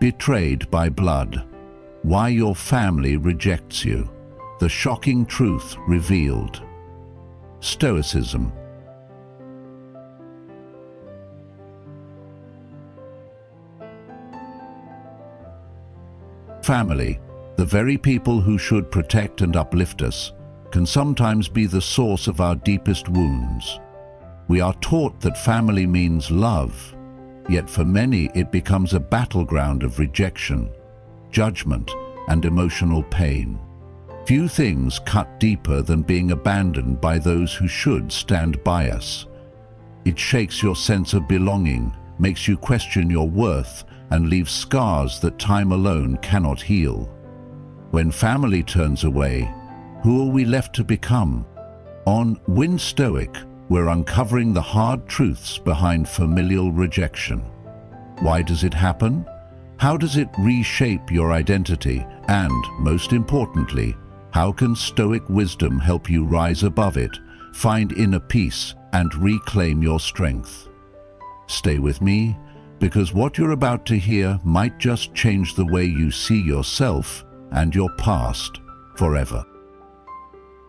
Betrayed by blood. Why your family rejects you. The shocking truth revealed. Stoicism. Family, the very people who should protect and uplift us, can sometimes be the source of our deepest wounds. We are taught that family means love, yet for many it becomes a battleground of rejection, judgment, and emotional pain. Few things cut deeper than being abandoned by those who should stand by us. It shakes your sense of belonging, makes you question your worth, and leaves scars that time alone cannot heal. When family turns away, who are we left to become? On Win Stoic, we're uncovering the hard truths behind familial rejection. Why does it happen? How does it reshape your identity? And, most importantly, how can Stoic wisdom help you rise above it, find inner peace, and reclaim your strength? Stay with me, because what you're about to hear might just change the way you see yourself and your past forever.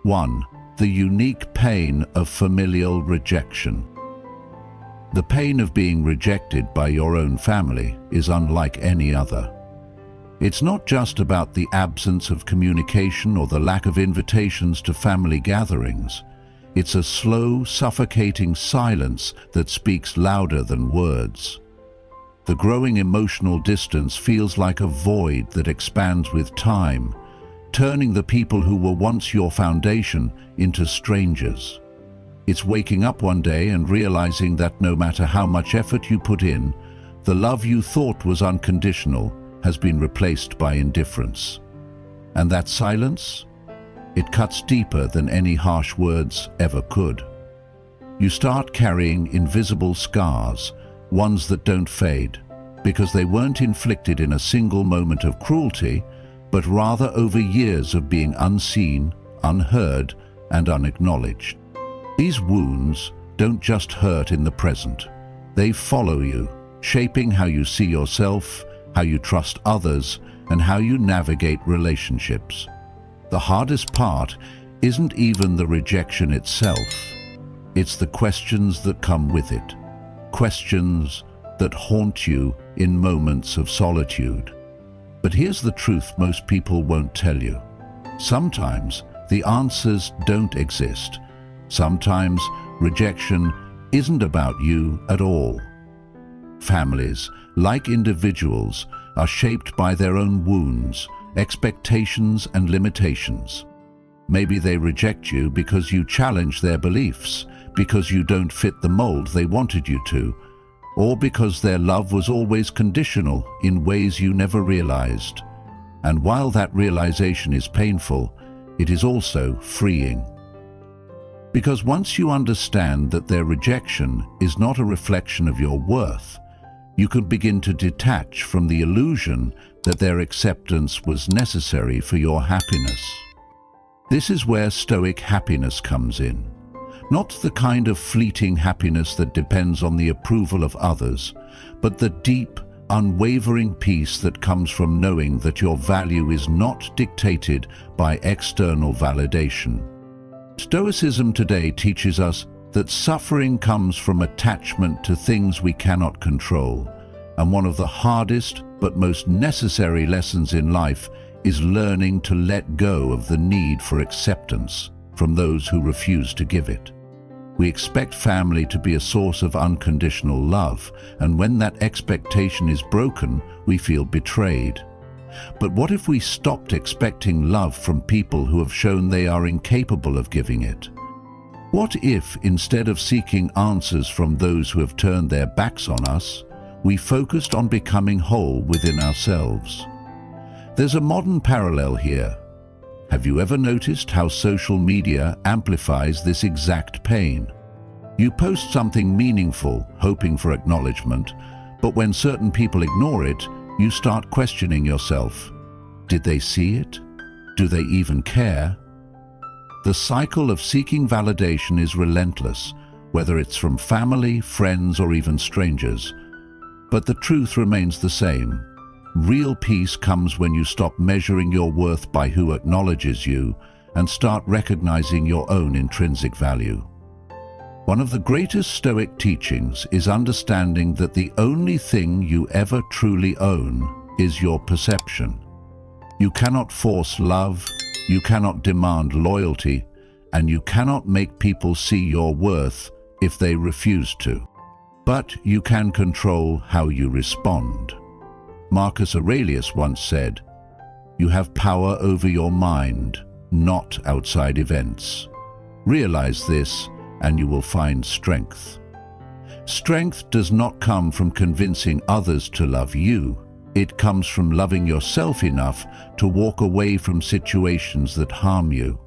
1. The unique pain of familial rejection. The pain of being rejected by your own family is unlike any other. It's not just about the absence of communication or the lack of invitations to family gatherings. It's a slow, suffocating silence that speaks louder than words. The growing emotional distance feels like a void that expands with time, turning the people who were once your foundation into strangers. It's waking up one day and realizing that no matter how much effort you put in, the love you thought was unconditional has been replaced by indifference. And that silence? It cuts deeper than any harsh words ever could. You start carrying invisible scars, ones that don't fade, because they weren't inflicted in a single moment of cruelty, but rather over years of being unseen, unheard, and unacknowledged. These wounds don't just hurt in the present. They follow you, shaping how you see yourself, how you trust others, and how you navigate relationships. The hardest part isn't even the rejection itself. It's the questions that come with it. Questions that haunt you in moments of solitude. But here's the truth most people won't tell you. Sometimes the answers don't exist. Sometimes rejection isn't about you at all. Families, like individuals, are shaped by their own wounds, expectations, and limitations. Maybe they reject you because you challenge their beliefs, because you don't fit the mold they wanted you to, or because their love was always conditional in ways you never realized. And while that realization is painful, it is also freeing. Because once you understand that their rejection is not a reflection of your worth, you can begin to detach from the illusion that their acceptance was necessary for your happiness. This is where Stoic happiness comes in. Not the kind of fleeting happiness that depends on the approval of others, but the deep, unwavering peace that comes from knowing that your value is not dictated by external validation. Stoicism today teaches us that suffering comes from attachment to things we cannot control, and one of the hardest but most necessary lessons in life is learning to let go of the need for acceptance from those who refuse to give it. We expect family to be a source of unconditional love, and when that expectation is broken, we feel betrayed. But what if we stopped expecting love from people who have shown they are incapable of giving it? What if, instead of seeking answers from those who have turned their backs on us, we focused on becoming whole within ourselves? There's a modern parallel here. Have you ever noticed how social media amplifies this exact pain? You post something meaningful, hoping for acknowledgement, but when certain people ignore it, you start questioning yourself. Did they see it? Do they even care? The cycle of seeking validation is relentless, whether it's from family, friends, or even strangers. But the truth remains the same. Real peace comes when you stop measuring your worth by who acknowledges you and start recognizing your own intrinsic value. One of the greatest Stoic teachings is understanding that the only thing you ever truly own is your perception. You cannot force love, you cannot demand loyalty, and you cannot make people see your worth if they refuse to. But you can control how you respond. Marcus Aurelius once said, "You have power over your mind, not outside events." Realize this, and you will find strength. Strength does not come from convincing others to love you. It comes from loving yourself enough to walk away from situations that harm you.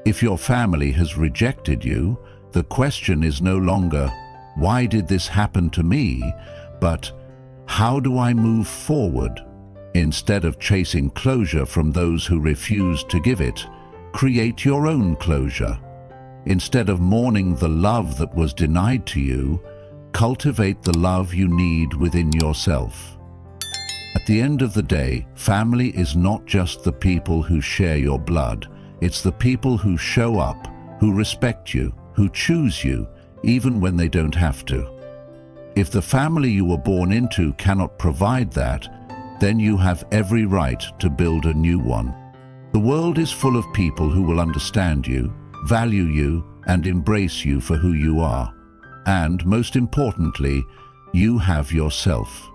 If your family has rejected you, the question is no longer, "Why did this happen to me?" but, "How do I move forward?" Instead of chasing closure from those who refuse to give it, create your own closure. Instead of mourning the love that was denied to you, cultivate the love you need within yourself. At the end of the day, family is not just the people who share your blood. It's the people who show up, who respect you, who choose you, even when they don't have to. If the family you were born into cannot provide that, then you have every right to build a new one. The world is full of people who will understand you, value you, and embrace you for who you are. And, most importantly, you have yourself.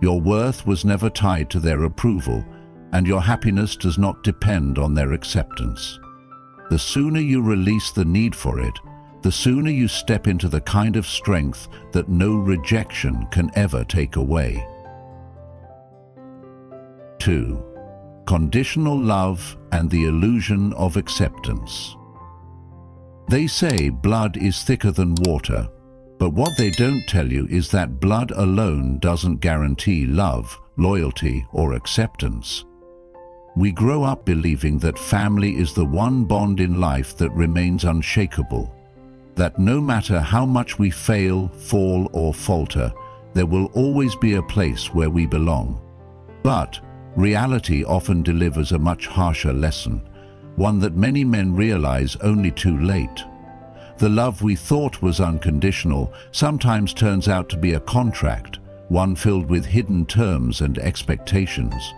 Your worth was never tied to their approval, and your happiness does not depend on their acceptance. The sooner you release the need for it, the sooner you step into the kind of strength that no rejection can ever take away. 2. Conditional love and the illusion of acceptance. They say blood is thicker than water, but what they don't tell you is that blood alone doesn't guarantee love, loyalty, or acceptance. We grow up believing that family is the one bond in life that remains unshakable, that no matter how much we fail, fall, or falter, there will always be a place where we belong. But reality often delivers a much harsher lesson, one that many men realize only too late. The love we thought was unconditional sometimes turns out to be a contract, one filled with hidden terms and expectations.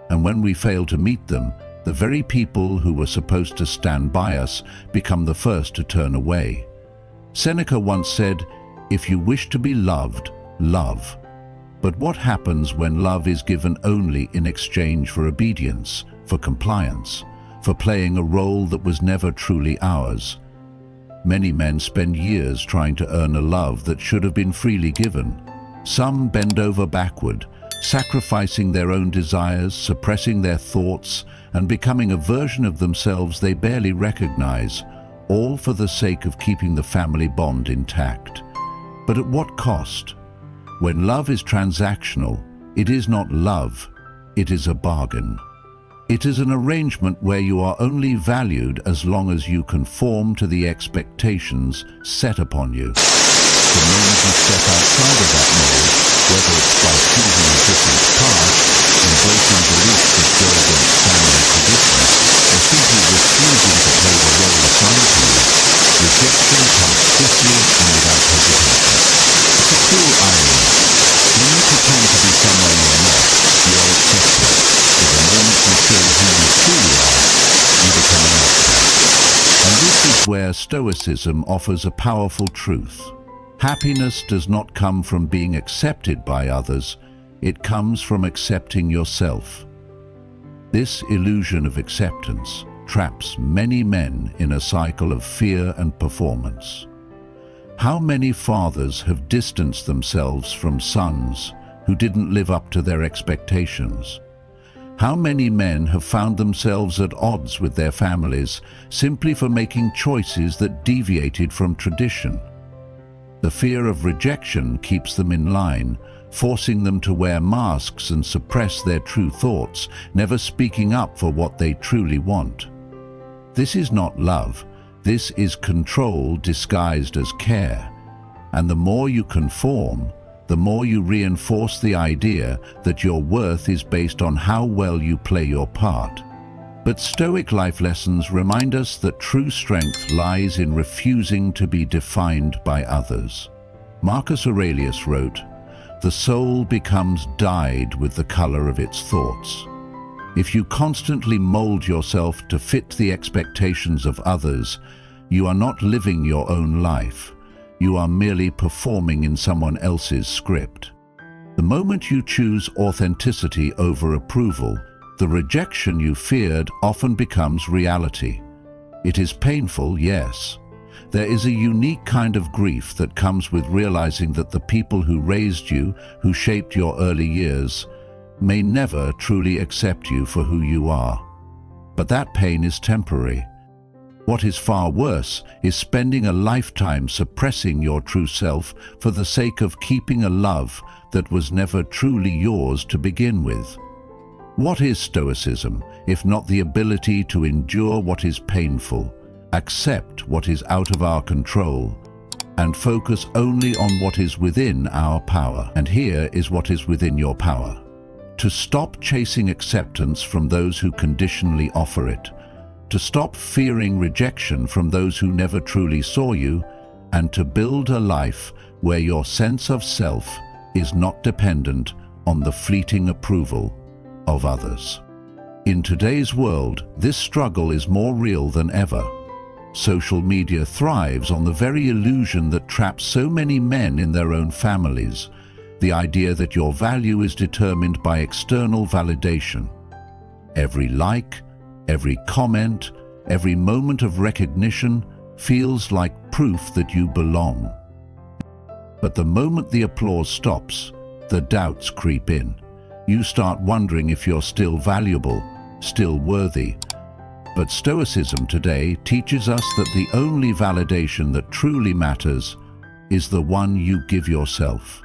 And when we fail to meet them, the very people who were supposed to stand by us become the first to turn away. Seneca once said, "If you wish to be loved, love." But what happens when love is given only in exchange for obedience, for compliance, for playing a role that was never truly ours? Many men spend years trying to earn a love that should have been freely given. Some bend over backward, sacrificing their own desires, suppressing their thoughts, and becoming a version of themselves they barely recognize, all for the sake of keeping the family bond intact. But at what cost? When love is transactional, it is not love, it is a bargain. It is an arrangement where you are only valued as long as you conform to the expectations set upon you. The moment you step outside of that mold, whether it's by choosing a different path, embracing beliefs that go against family tradition, or simply refusing to play the role assigned to you, rejection comes swiftly and without hesitation. It's a cruel irony. When you pretend to be someone you are not, you are accepted. But the moment you show who you truly are, you become an outcast. And this is where Stoicism offers a powerful truth. Happiness does not come from being accepted by others, it comes from accepting yourself. This illusion of acceptance traps many men in a cycle of fear and performance. How many fathers have distanced themselves from sons who didn't live up to their expectations? How many men have found themselves at odds with their families simply for making choices that deviated from tradition? The fear of rejection keeps them in line, forcing them to wear masks and suppress their true thoughts, never speaking up for what they truly want. This is not love. This is control disguised as care. And the more you conform, the more you reinforce the idea that your worth is based on how well you play your part. But Stoic life lessons remind us that true strength lies in refusing to be defined by others. Marcus Aurelius wrote, "The soul becomes dyed with the color of its thoughts." If you constantly mold yourself to fit the expectations of others, you are not living your own life. You are merely performing in someone else's script. The moment you choose authenticity over approval, the rejection you feared often becomes reality. It is painful, yes. There is a unique kind of grief that comes with realizing that the people who raised you, who shaped your early years, may never truly accept you for who you are. But that pain is temporary. What is far worse is spending a lifetime suppressing your true self for the sake of keeping a love that was never truly yours to begin with. What is Stoicism, if not the ability to endure what is painful, accept what is out of our control, and focus only on what is within our power? And here is what is within your power. To stop chasing acceptance from those who conditionally offer it, to stop fearing rejection from those who never truly saw you, and to build a life where your sense of self is not dependent on the fleeting approval of others. In today's world, this struggle is more real than ever. Social media thrives on the very illusion that traps so many men in their own families, the idea that your value is determined by external validation. Every like, every comment, every moment of recognition feels like proof that you belong. But the moment the applause stops, the doubts creep in. You start wondering if you're still valuable, still worthy. But Stoicism today teaches us that the only validation that truly matters is the one you give yourself.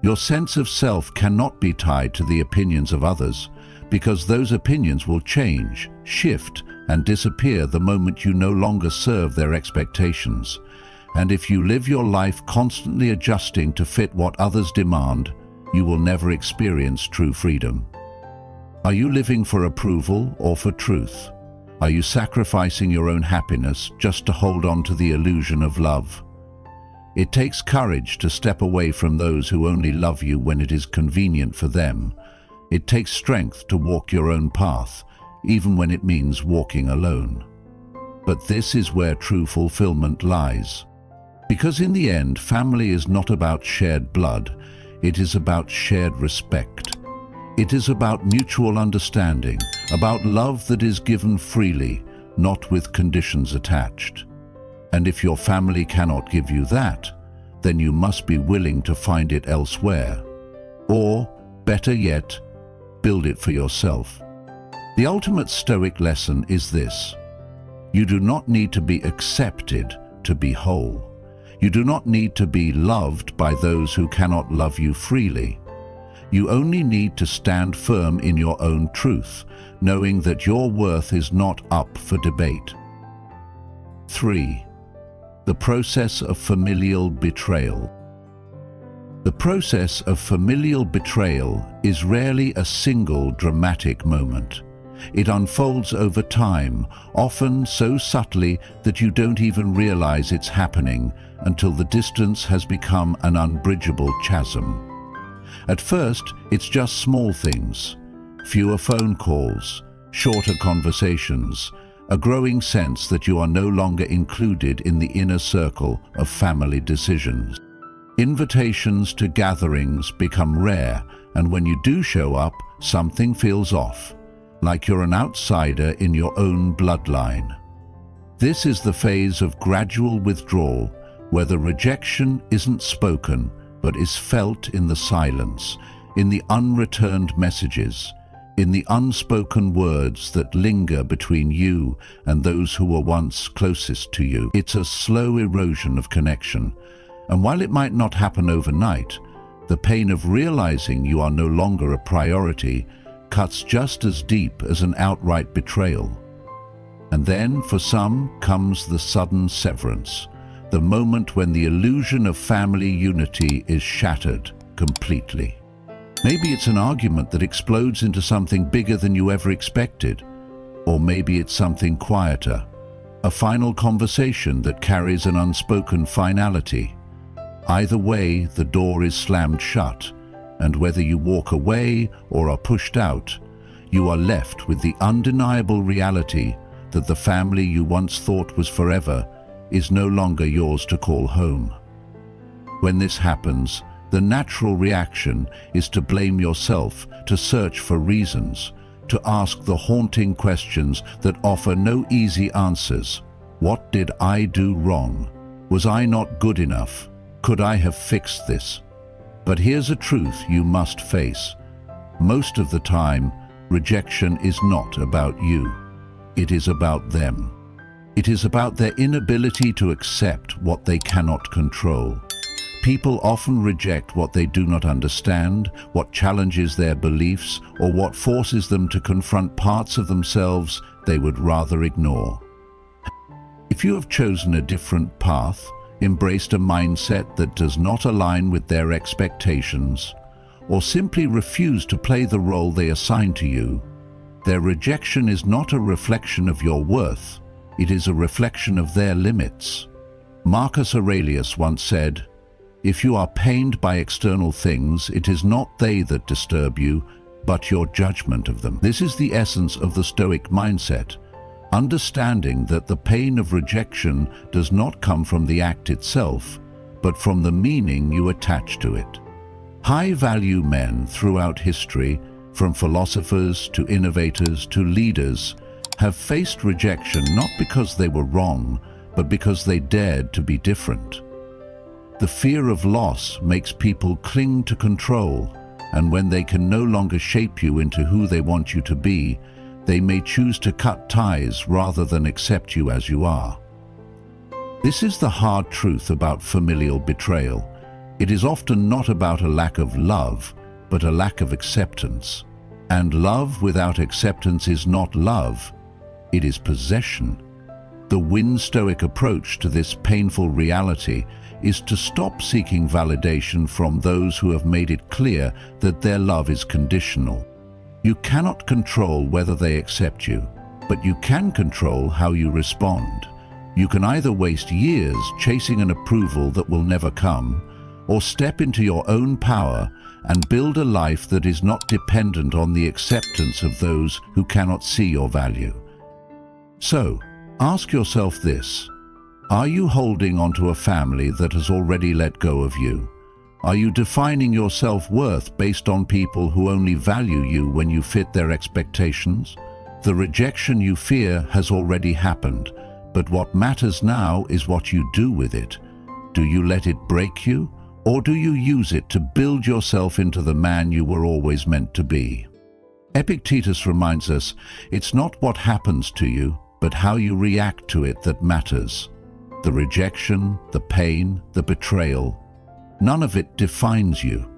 Your sense of self cannot be tied to the opinions of others, because those opinions will change, shift, and disappear the moment you no longer serve their expectations. And if you live your life constantly adjusting to fit what others demand, you will never experience true freedom. Are you living for approval or for truth? Are you sacrificing your own happiness just to hold on to the illusion of love? It takes courage to step away from those who only love you when it is convenient for them. It takes strength to walk your own path, even when it means walking alone. But this is where true fulfillment lies. Because in the end, family is not about shared blood, it is about shared respect. It is about mutual understanding, about love that is given freely, not with conditions attached. And if your family cannot give you that, then you must be willing to find it elsewhere. Or, better yet, build it for yourself. The ultimate Stoic lesson is this: you do not need to be accepted to be whole. You do not need to be loved by those who cannot love you freely. You only need to stand firm in your own truth, knowing that your worth is not up for debate. 3. The process of familial betrayal. The process of familial betrayal is rarely a single dramatic moment. It unfolds over time, often so subtly that you don't even realize it's happening until the distance has become an unbridgeable chasm. At first, it's just small things: fewer phone calls, shorter conversations, a growing sense that you are no longer included in the inner circle of family decisions. Invitations to gatherings become rare, and when you do show up, something feels off, like you're an outsider in your own bloodline. This is the phase of gradual withdrawal, where the rejection isn't spoken, but is felt in the silence, in the unreturned messages, in the unspoken words that linger between you and those who were once closest to you. It's a slow erosion of connection, and while it might not happen overnight, the pain of realizing you are no longer a priority cuts just as deep as an outright betrayal. And then, for some, comes the sudden severance, the moment when the illusion of family unity is shattered completely. Maybe it's an argument that explodes into something bigger than you ever expected, or maybe it's something quieter, a final conversation that carries an unspoken finality. Either way, the door is slammed shut, and whether you walk away or are pushed out, you are left with the undeniable reality that the family you once thought was forever is no longer yours to call home. When this happens, the natural reaction is to blame yourself, to search for reasons, to ask the haunting questions that offer no easy answers. What did I do wrong? Was I not good enough? Could I have fixed this? But here's a truth you must face. Most of the time, rejection is not about you. It is about them. It is about their inability to accept what they cannot control. People often reject what they do not understand, what challenges their beliefs, or what forces them to confront parts of themselves they would rather ignore. If you have chosen a different path, embraced a mindset that does not align with their expectations, or simply refuse to play the role they assign to you, their rejection is not a reflection of your worth, it is a reflection of their limits. Marcus Aurelius once said, "If you are pained by external things, it is not they that disturb you, but your judgment of them." This is the essence of the Stoic mindset, understanding that the pain of rejection does not come from the act itself, but from the meaning you attach to it. High-value men throughout history, from philosophers to innovators to leaders, have faced rejection not because they were wrong, but because they dared to be different. The fear of loss makes people cling to control, and when they can no longer shape you into who they want you to be, they may choose to cut ties rather than accept you as you are. This is the hard truth about familial betrayal. It is often not about a lack of love, but a lack of acceptance. And love without acceptance is not love, it is possession. The Win Stoic approach to this painful reality is to stop seeking validation from those who have made it clear that their love is conditional. You cannot control whether they accept you, but you can control how you respond. You can either waste years chasing an approval that will never come, or step into your own power and build a life that is not dependent on the acceptance of those who cannot see your value. So, ask yourself this: are you holding onto a family that has already let go of you? Are you defining your self-worth based on people who only value you when you fit their expectations? The rejection you fear has already happened, but what matters now is what you do with it. Do you let it break you, or do you use it to build yourself into the man you were always meant to be? Epictetus reminds us, it's not what happens to you, but how you react to it that matters. The rejection, the pain, the betrayal, none of it defines you.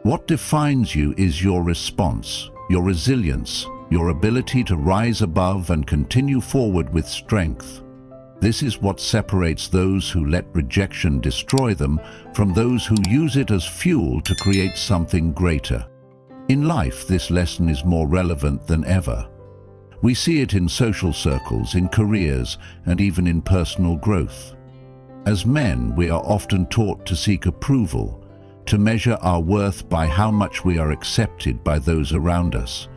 What defines you is your response, your resilience, your ability to rise above and continue forward with strength. This is what separates those who let rejection destroy them from those who use it as fuel to create something greater. In life, this lesson is more relevant than ever. We see it in social circles, in careers, and even in personal growth. As men, we are often taught to seek approval, to measure our worth by how much we are accepted by those around us.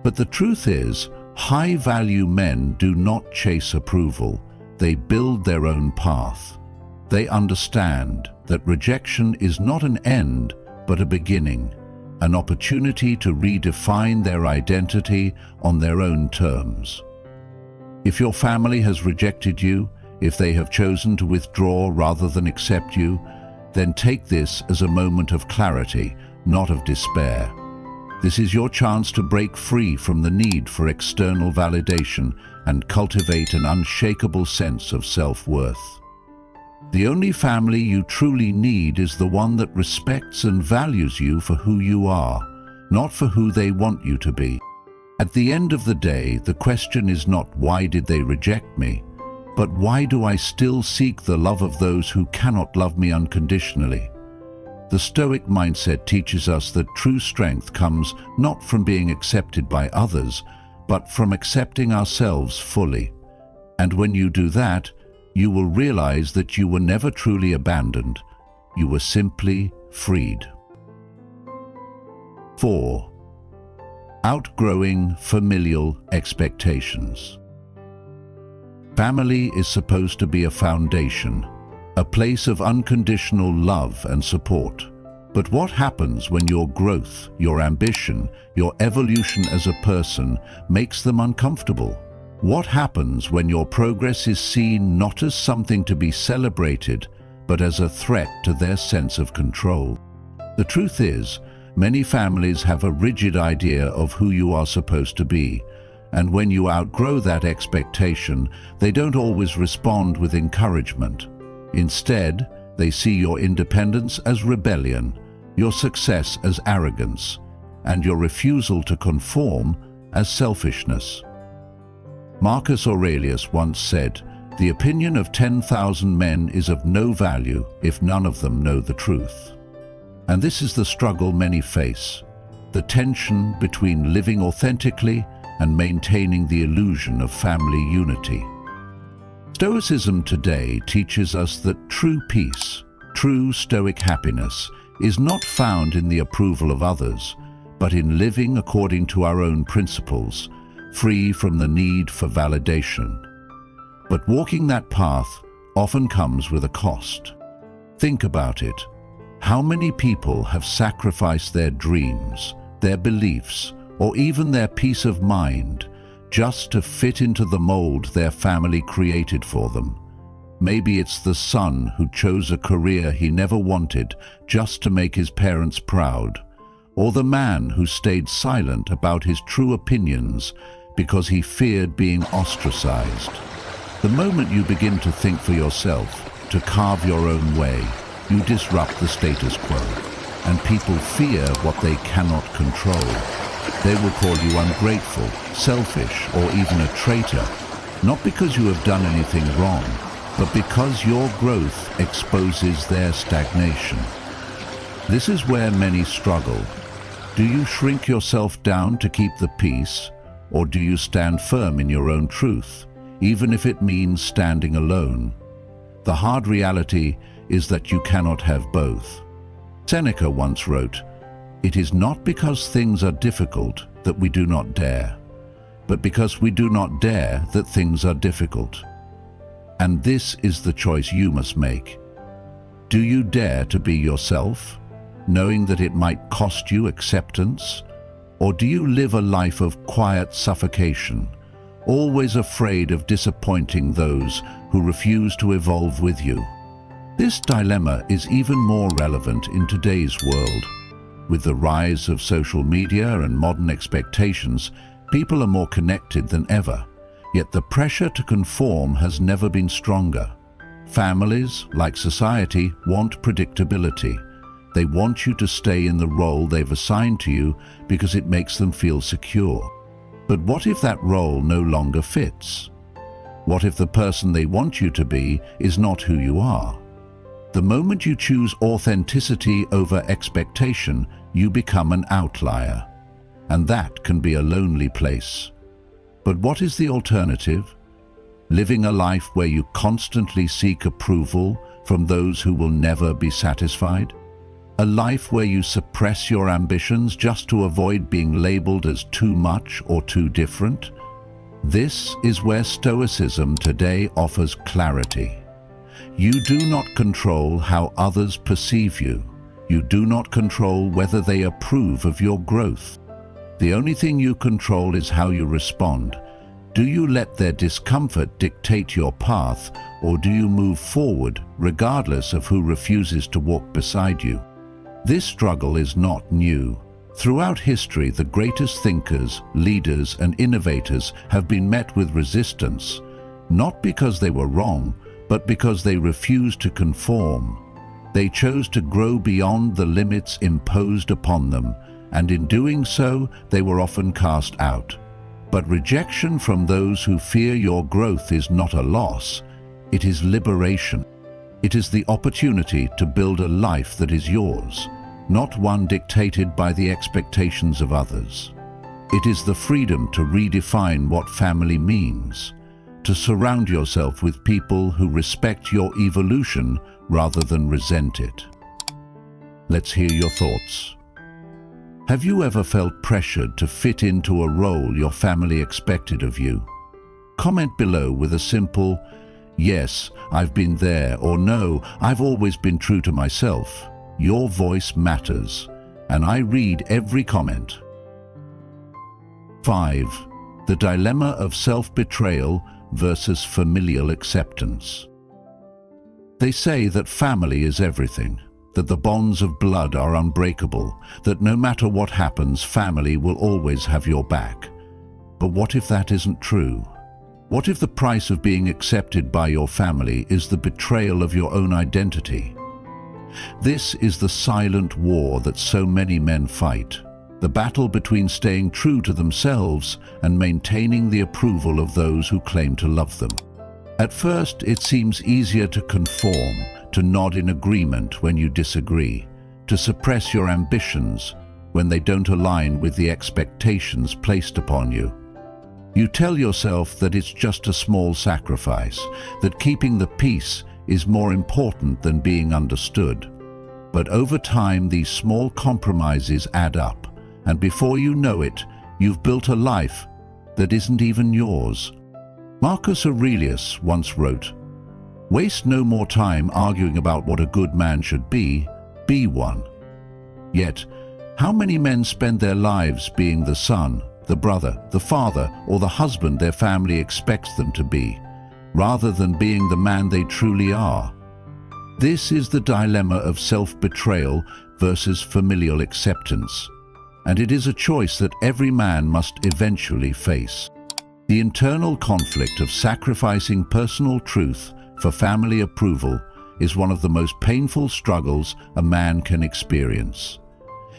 But the truth is, high-value men do not chase approval. They build their own path. They understand that rejection is not an end, but a beginning, an opportunity to redefine their identity on their own terms. If your family has rejected you, if they have chosen to withdraw rather than accept you, then take this as a moment of clarity, not of despair. This is your chance to break free from the need for external validation and cultivate an unshakable sense of self-worth. The only family you truly need is the one that respects and values you for who you are, not for who they want you to be. At the end of the day, the question is not why did they reject me, But why do I still seek the love of those who cannot love me unconditionally? The Stoic mindset teaches us that true strength comes not from being accepted by others, but from accepting ourselves fully. And when you do that, you will realize that you were never truly abandoned. You were simply freed. 4. Outgrowing familial expectations. Family is supposed to be a foundation, a place of unconditional love and support. But what happens when your growth, your ambition, your evolution as a person makes them uncomfortable? What happens when your progress is seen not as something to be celebrated, but as a threat to their sense of control? The truth is, many families have a rigid idea of who you are supposed to be, and when you outgrow that expectation, they don't always respond with encouragement. Instead, they see your independence as rebellion, your success as arrogance, and your refusal to conform as selfishness. Marcus Aurelius once said, "The opinion of 10,000 men is of no value if none of them know the truth." And this is the struggle many face, the tension between living authentically and maintaining the illusion of family unity. Stoicism today teaches us that true peace, true Stoic happiness, is not found in the approval of others, but in living according to our own principles, free from the need for validation. But walking that path often comes with a cost. Think about it. How many people have sacrificed their dreams, their beliefs, or even their peace of mind just to fit into the mold their family created for them? Maybe it's the son who chose a career he never wanted just to make his parents proud, or the man who stayed silent about his true opinions because he feared being ostracized. The moment you begin to think for yourself, to carve your own way, you disrupt the status quo, and people fear what they cannot control. They will call you ungrateful, selfish, or even a traitor, not because you have done anything wrong, but because your growth exposes their stagnation. This is where many struggle. Do you shrink yourself down to keep the peace, or do you stand firm in your own truth, even if it means standing alone? The hard reality is that you cannot have both. Seneca once wrote, "It is not because things are difficult that we do not dare, but because we do not dare that things are difficult." And this is the choice you must make. Do you dare to be yourself, knowing that it might cost you acceptance? Or do you live a life of quiet suffocation, always afraid of disappointing those who refuse to evolve with you? This dilemma is even more relevant in today's world. With the rise of social media and modern expectations, people are more connected than ever, yet the pressure to conform has never been stronger. Families, like society, want predictability. They want you to stay in the role they've assigned to you because it makes them feel secure. But what if that role no longer fits? What if the person they want you to be is not who you are? The moment you choose authenticity over expectation, you become an outlier. And that can be a lonely place. But what is the alternative? Living a life where you constantly seek approval from those who will never be satisfied? A life where you suppress your ambitions just to avoid being labeled as too much or too different? This is where Stoicism today offers clarity. You do not control how others perceive you. You do not control whether they approve of your growth. The only thing you control is how you respond. Do you let their discomfort dictate your path, or do you move forward regardless of who refuses to walk beside you? This struggle is not new. Throughout history, the greatest thinkers, leaders, and innovators have been met with resistance, not because they were wrong, but because they refused to conform. They chose to grow beyond the limits imposed upon them, and in doing so, they were often cast out. But rejection from those who fear your growth is not a loss, It is liberation. It is the opportunity to build a life that is yours, not one dictated by the expectations of others. It is the freedom to redefine what family means, to surround yourself with people who respect your evolution rather than resent it. Let's hear your thoughts. Have you ever felt pressured to fit into a role your family expected of you? Comment below with a simple, "Yes, I've been there," or "No, I've always been true to myself." Your voice matters, and I read every comment. 5. The dilemma of self-betrayal versus familial acceptance. They say that family is everything, that the bonds of blood are unbreakable, that no matter what happens, family will always have your back. But what if that isn't true? What if the price of being accepted by your family is the betrayal of your own identity? This is the silent war that so many men fight, the battle between staying true to themselves and maintaining the approval of those who claim to love them. At first, it seems easier to conform, to nod in agreement when you disagree, to suppress your ambitions when they don't align with the expectations placed upon you. You tell yourself that it's just a small sacrifice, that keeping the peace is more important than being understood. But over time, these small compromises add up, and before you know it, you've built a life that isn't even yours. Marcus Aurelius once wrote, "Waste no more time arguing about what a good man should be one." Yet, how many men spend their lives being the son, the brother, the father, or the husband their family expects them to be, rather than being the man they truly are? This is the dilemma of self-betrayal versus familial acceptance, and it is a choice that every man must eventually face. The internal conflict of sacrificing personal truth for family approval is one of the most painful struggles a man can experience.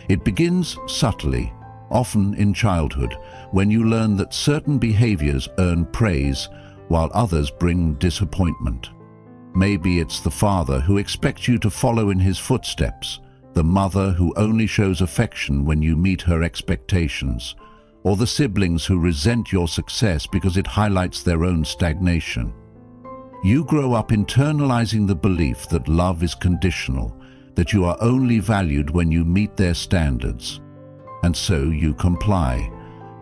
It begins subtly, often in childhood, when you learn that certain behaviors earn praise while others bring disappointment. Maybe it's the father who expects you to follow in his footsteps, the mother who only shows affection when you meet her expectations, or the siblings who resent your success because it highlights their own stagnation. You grow up internalizing the belief that love is conditional, that you are only valued when you meet their standards. And so you comply.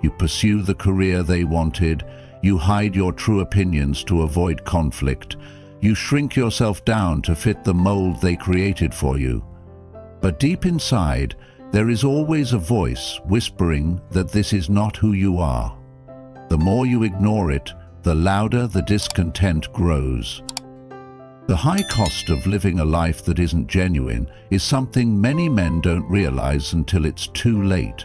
You pursue the career they wanted, you hide your true opinions to avoid conflict, you shrink yourself down to fit the mold they created for you. But deep inside, there is always a voice whispering that this is not who you are. The more you ignore it, the louder the discontent grows. The high cost of living a life that isn't genuine is something many men don't realize until it's too late.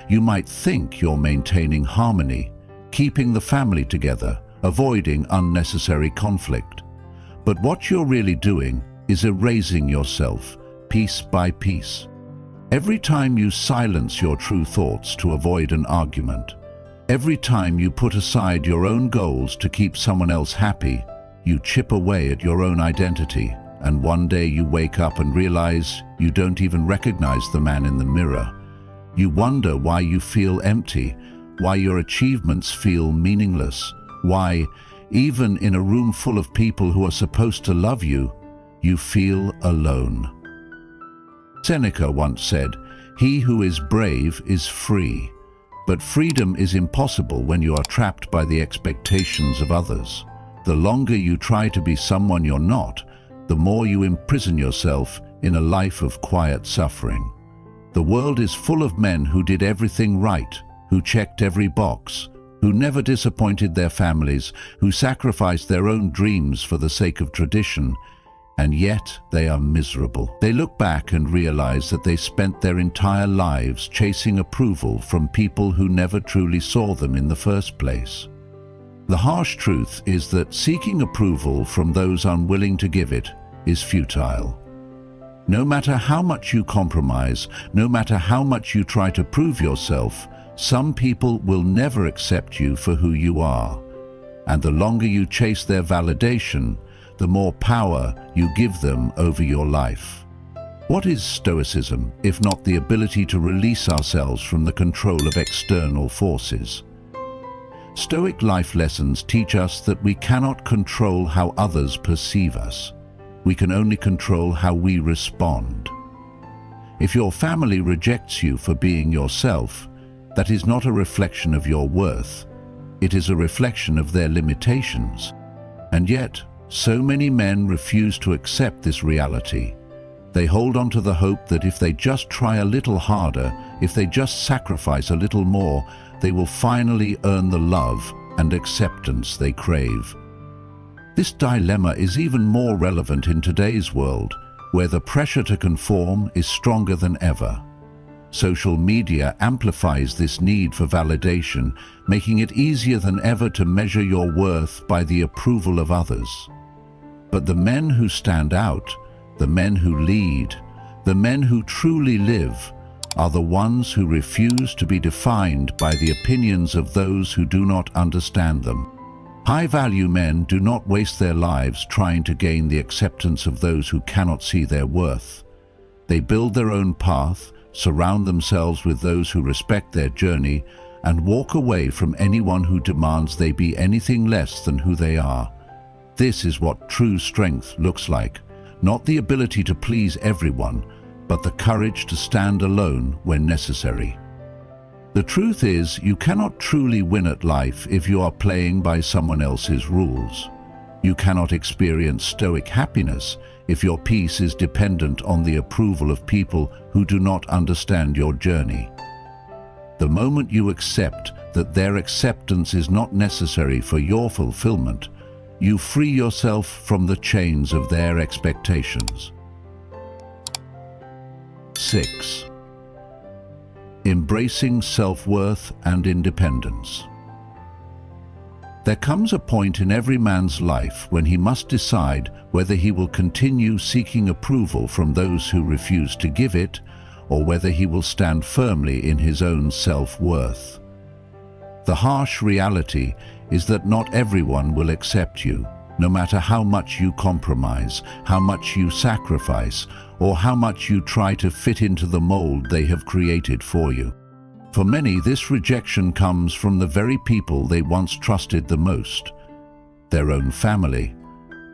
You might think you're maintaining harmony, keeping the family together, avoiding unnecessary conflict. But what you're really doing is erasing yourself, piece by piece. Every time you silence your true thoughts to avoid an argument, every time you put aside your own goals to keep someone else happy, you chip away at your own identity, and one day you wake up and realize you don't even recognize the man in the mirror. You wonder why you feel empty, why your achievements feel meaningless, why, even in a room full of people who are supposed to love you, you feel alone. Seneca once said, "He who is brave is free." But freedom is impossible when you are trapped by the expectations of others. The longer you try to be someone you're not, the more you imprison yourself in a life of quiet suffering. The world is full of men who did everything right, who checked every box, who never disappointed their families, who sacrificed their own dreams for the sake of tradition, and yet they are miserable. They look back and realize that they spent their entire lives chasing approval from people who never truly saw them in the first place. The harsh truth is that seeking approval from those unwilling to give it is futile. No matter how much you compromise, no matter how much you try to prove yourself, some people will never accept you for who you are. And the longer you chase their validation, the more power you give them over your life. What is Stoicism, if not the ability to release ourselves from the control of external forces? Stoic life lessons teach us that we cannot control how others perceive us. We can only control how we respond. If your family rejects you for being yourself, that is not a reflection of your worth. It is a reflection of their limitations. And yet, so many men refuse to accept this reality. They hold on to the hope that if they just try a little harder, if they just sacrifice a little more, they will finally earn the love and acceptance they crave. This dilemma is even more relevant in today's world, where the pressure to conform is stronger than ever. Social media amplifies this need for validation, making it easier than ever to measure your worth by the approval of others. But the men who stand out, the men who lead, the men who truly live, are the ones who refuse to be defined by the opinions of those who do not understand them. High-value men do not waste their lives trying to gain the acceptance of those who cannot see their worth. They build their own path, surround themselves with those who respect their journey, and walk away from anyone who demands they be anything less than who they are. This is what true strength looks like, not the ability to please everyone, but the courage to stand alone when necessary. The truth is, you cannot truly win at life if you are playing by someone else's rules. You cannot experience stoic happiness if your peace is dependent on the approval of people who do not understand your journey. The moment you accept that their acceptance is not necessary for your fulfillment, you free yourself from the chains of their expectations. 6. Embracing self-worth and independence. There comes a point in every man's life when he must decide whether he will continue seeking approval from those who refuse to give it, or whether he will stand firmly in his own self-worth. The harsh reality is that not everyone will accept you, no matter how much you compromise, how much you sacrifice, or how much you try to fit into the mold they have created for you. For many, this rejection comes from the very people they once trusted the most, their own family.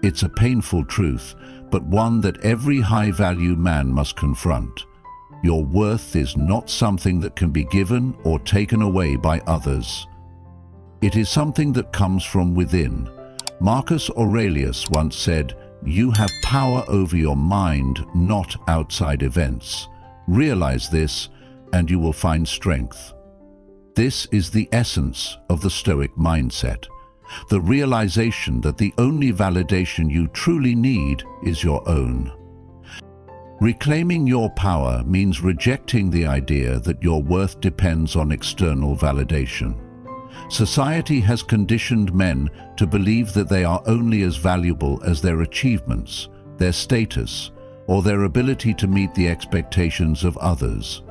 It's a painful truth, but one that every high-value man must confront. Your worth is not something that can be given or taken away by others. It is something that comes from within. Marcus Aurelius once said, "You have power over your mind, not outside events. Realize this, and you will find strength." This is the essence of the Stoic mindset, the realization that the only validation you truly need is your own. Reclaiming your power means rejecting the idea that your worth depends on external validation. Society has conditioned men to believe that they are only as valuable as their achievements, their status, or their ability to meet the expectations of others.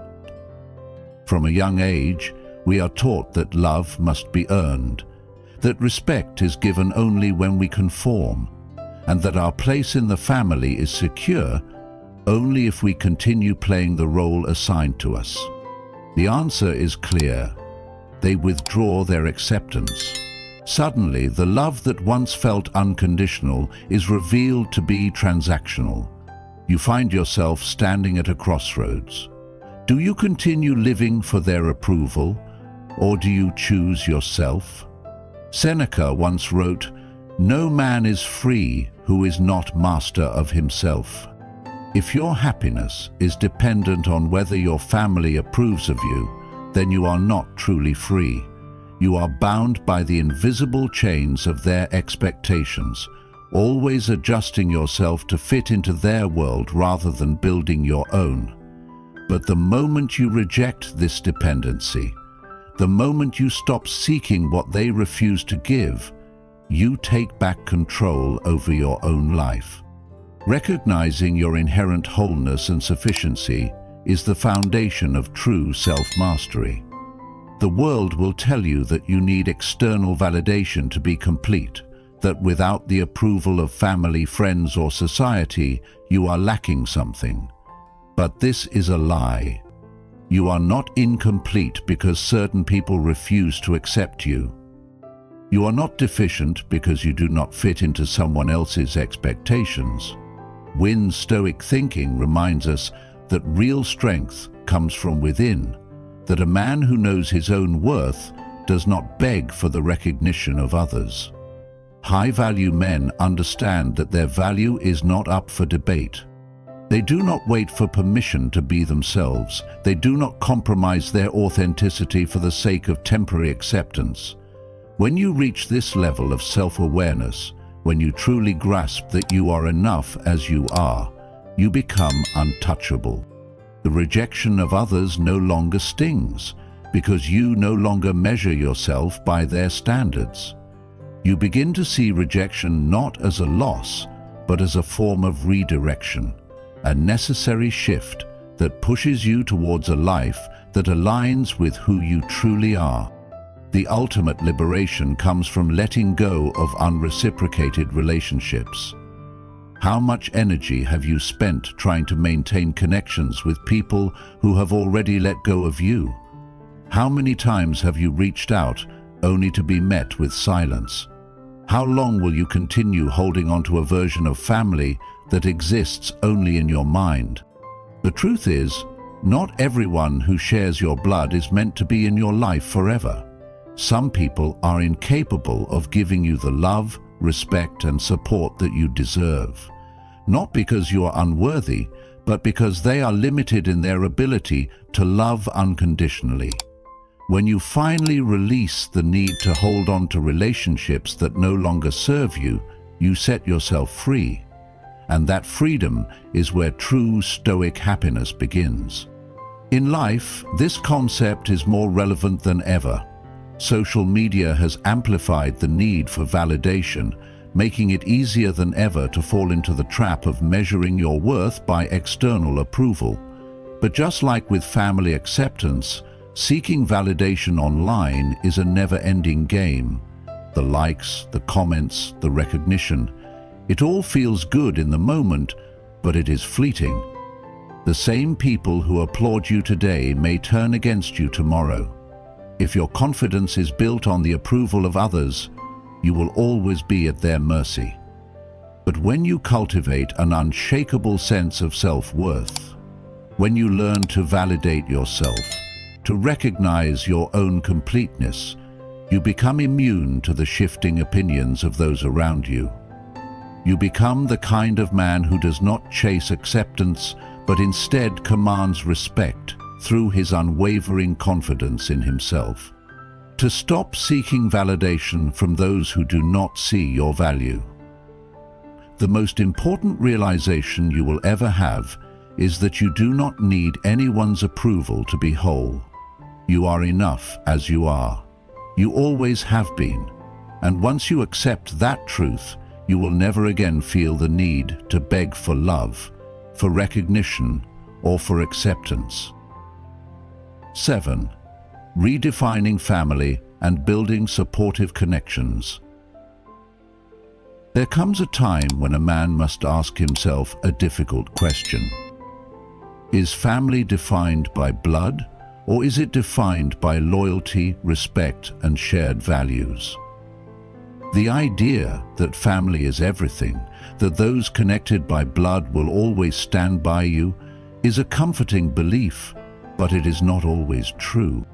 From a young age, we are taught that love must be earned, that respect is given only when we conform, and that our place in the family is secure only if we continue playing the role assigned to us. The answer is clear. They withdraw their acceptance. Suddenly, the love that once felt unconditional is revealed to be transactional. You find yourself standing at a crossroads. Do you continue living for their approval, or do you choose yourself? Seneca once wrote, "No man is free who is not master of himself." If your happiness is dependent on whether your family approves of you, then you are not truly free. You are bound by the invisible chains of their expectations, always adjusting yourself to fit into their world rather than building your own. But the moment you reject this dependency, the moment you stop seeking what they refuse to give, you take back control over your own life. Recognizing your inherent wholeness and sufficiency is the foundation of true self-mastery. The world will tell you that you need external validation to be complete, that without the approval of family, friends, or society, you are lacking something. But this is a lie. You are not incomplete because certain people refuse to accept you. You are not deficient because you do not fit into someone else's expectations. Win Stoic thinking reminds us that real strength comes from within, that a man who knows his own worth does not beg for the recognition of others. High-value men understand that their value is not up for debate. They do not wait for permission to be themselves. They do not compromise their authenticity for the sake of temporary acceptance. When you reach this level of self-awareness, when you truly grasp that you are enough as you are, you become untouchable. The rejection of others no longer stings, because you no longer measure yourself by their standards. You begin to see rejection not as a loss, but as a form of redirection, a necessary shift that pushes you towards a life that aligns with who you truly are. The ultimate liberation comes from letting go of unreciprocated relationships. How much energy have you spent trying to maintain connections with people who have already let go of you? How many times have you reached out only to be met with silence? How long will you continue holding on to a version of family that exists only in your mind? The truth is, not everyone who shares your blood is meant to be in your life forever. Some people are incapable of giving you the love, respect, and support that you deserve. Not because you are unworthy, but because they are limited in their ability to love unconditionally. When you finally release the need to hold on to relationships that no longer serve you, you set yourself free. And that freedom is where true Stoic happiness begins. In life, this concept is more relevant than ever. Social media has amplified the need for validation, making it easier than ever to fall into the trap of measuring your worth by external approval. But just like with family acceptance, seeking validation online is a never-ending game. The likes, the comments, the recognition, it all feels good in the moment, but it is fleeting. The same people who applaud you today may turn against you tomorrow. If your confidence is built on the approval of others, you will always be at their mercy. But when you cultivate an unshakable sense of self-worth, when you learn to validate yourself, to recognize your own completeness, you become immune to the shifting opinions of those around you. You become the kind of man who does not chase acceptance, but instead commands respect through his unwavering confidence in himself. To stop seeking validation from those who do not see your value. The most important realization you will ever have is that you do not need anyone's approval to be whole. You are enough as you are. You always have been. And once you accept that truth, you will never again feel the need to beg for love, for recognition, or for acceptance. 7. Redefining family and building supportive connections. There comes a time when a man must ask himself a difficult question. Is family defined by blood, or is it defined by loyalty, respect, and shared values? The idea that family is everything, that those connected by blood will always stand by you, is a comforting belief, but it is not always true.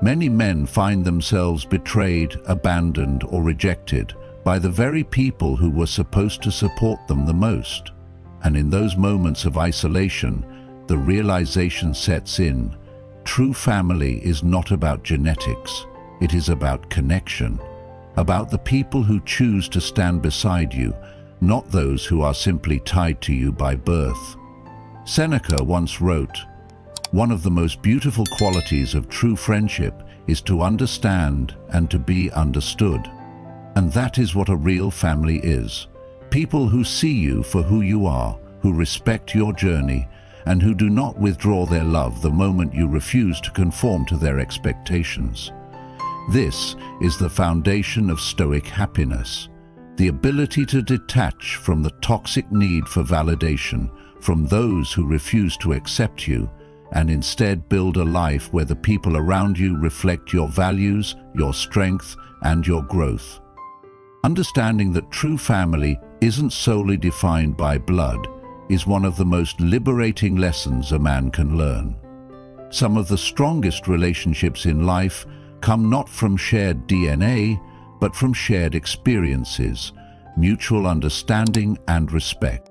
Many men find themselves betrayed, abandoned, or rejected by the very people who were supposed to support them the most. And in those moments of isolation, the realization sets in. True family is not about genetics. It is about connection, about the people who choose to stand beside you, not those who are simply tied to you by birth. Seneca once wrote, "One of the most beautiful qualities of true friendship is to understand and to be understood." And that is what a real family is. People who see you for who you are, who respect your journey, and who do not withdraw their love the moment you refuse to conform to their expectations. This is the foundation of Stoic happiness. The ability to detach from the toxic need for validation from those who refuse to accept you, and instead build a life where the people around you reflect your values, your strength, and your growth. Understanding that true family isn't solely defined by blood is one of the most liberating lessons a man can learn. Some of the strongest relationships in life come not from shared DNA, but from shared experiences, mutual understanding, and respect.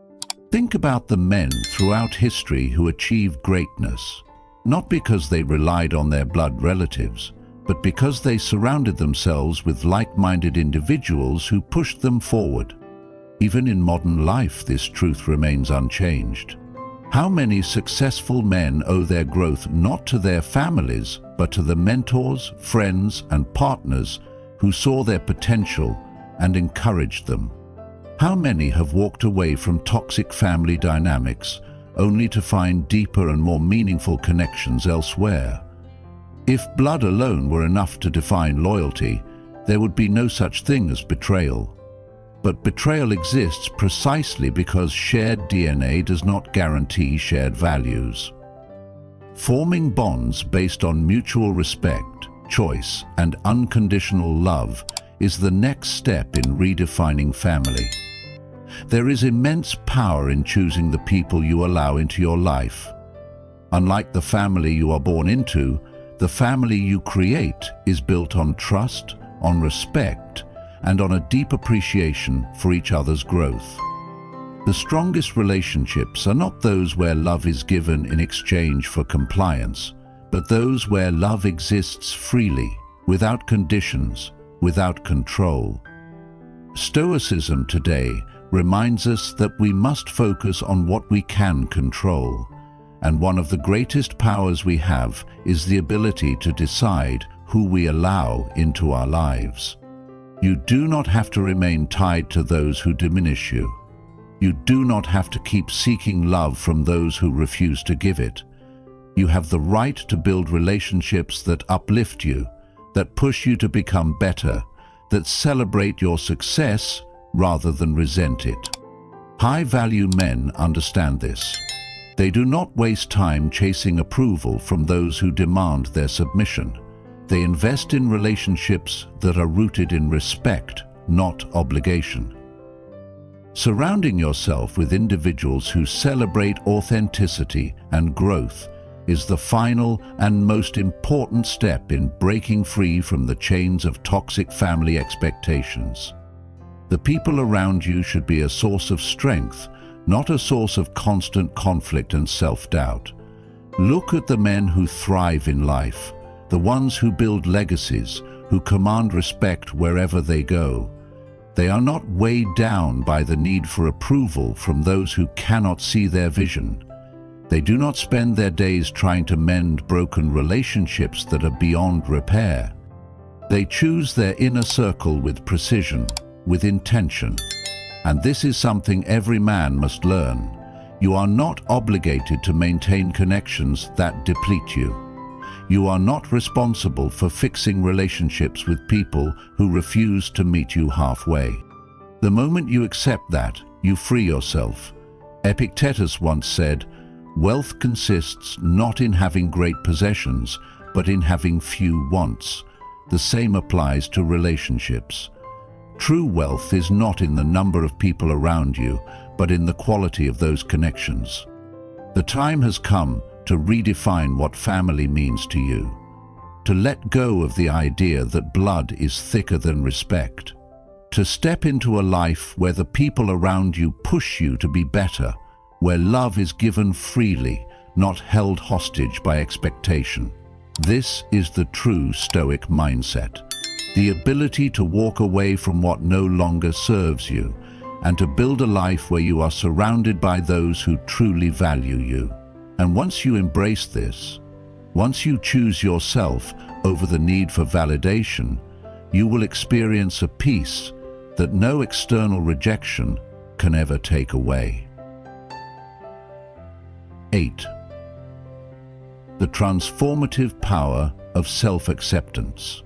Think about the men throughout history who achieved greatness, not because they relied on their blood relatives, but because they surrounded themselves with like-minded individuals who pushed them forward. Even in modern life, this truth remains unchanged. How many successful men owe their growth not to their families, but to the mentors, friends, and partners who saw their potential and encouraged them? How many have walked away from toxic family dynamics only to find deeper and more meaningful connections elsewhere? If blood alone were enough to define loyalty, there would be no such thing as betrayal. But betrayal exists precisely because shared DNA does not guarantee shared values. Forming bonds based on mutual respect, choice, and unconditional love is the next step in redefining family. There is immense power in choosing the people you allow into your life. Unlike the family you are born into, the family you create is built on trust, on respect, and on a deep appreciation for each other's growth. The strongest relationships are not those where love is given in exchange for compliance, but those where love exists freely, without conditions, without control. Stoicism today reminds us that we must focus on what we can control, and one of the greatest powers we have is the ability to decide who we allow into our lives. You do not have to remain tied to those who diminish you. You do not have to keep seeking love from those who refuse to give it. You have the right to build relationships that uplift you, that push you to become better, that celebrate your success rather than resent it. High-value men understand this. They do not waste time chasing approval from those who demand their submission. They invest in relationships that are rooted in respect, not obligation. Surrounding yourself with individuals who celebrate authenticity and growth is the final and most important step in breaking free from the chains of toxic family expectations. The people around you should be a source of strength, not a source of constant conflict and self-doubt. Look at the men who thrive in life, the ones who build legacies, who command respect wherever they go. They are not weighed down by the need for approval from those who cannot see their vision. They do not spend their days trying to mend broken relationships that are beyond repair. They choose their inner circle with precision, with intention. And this is something every man must learn. You are not obligated to maintain connections that deplete you. You are not responsible for fixing relationships with people who refuse to meet you halfway. The moment you accept that, you free yourself. Epictetus once said, "Wealth consists not in having great possessions, but in having few wants." The same applies to relationships. True wealth is not in the number of people around you, but in the quality of those connections. The time has come to redefine what family means to you, to let go of the idea that blood is thicker than respect, to step into a life where the people around you push you to be better, where love is given freely, not held hostage by expectation. This is the true Stoic mindset, the ability to walk away from what no longer serves you, and to build a life where you are surrounded by those who truly value you. And once you embrace this, once you choose yourself over the need for validation, you will experience a peace that no external rejection can ever take away. 8. The transformative power of self-acceptance.